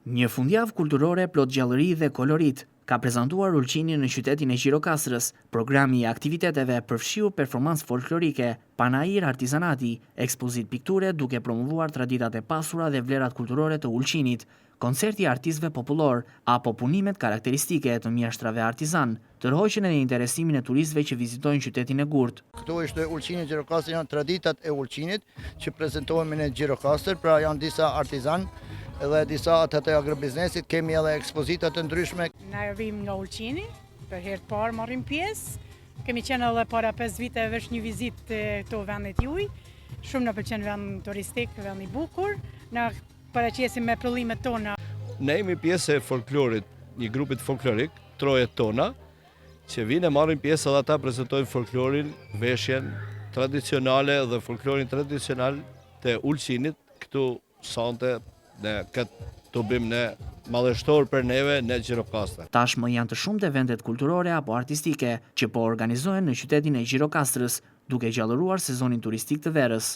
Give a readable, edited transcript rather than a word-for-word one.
Një fundjavë kulturore plot gjallëri dhe kolorit ka prezantuar Ulqini në qytetin e Gjirokastrës. Programi i aktiviteteve përfshiu performancë folklorike, panair artizanati, ekspozit pikture duke promovuar traditat e pasura dhe vlerat kulturore të Ulqinit, koncerti i artistëve popullor apo punimet karakteristike të mjeshtrave artizan, tërhoqjen e interesimin e turistëve që vizitojnë qytetin e Gurt. Këto është Ulqini Gjirokastër, janë traditat e Ulqinit që prezantohen në Gjirokastër, pra janë disa artizan edhe disa të agrobiznesit, kemi edhe ekspozitat të ndryshme. Na vim nga Ulqini, për herë të parë marrim pjesë. Kemi qenë edhe para 5 vite vesh një vizitë të këto vendet juaj. Shumë na pëlqen vend turistik, vend i bukur. Na paraqesim me prodhimet tona. Ne jemi pjesë e folklorit, një grupit folklorik, Trojet Tona, që vinë e marrin pjesë edhe ata prezantojnë folklorin, veshjen tradicionale dhe folklorin tradicional të Ulqinit, këtu sante në këtë të bim në madhështor për neve në Gjirokastër. Tashmë janë të shumtë eventet kulturore apo artistike që po organizohen në qytetin e Gjirokastrës, duke gjallëruar sezonin turistik të verës.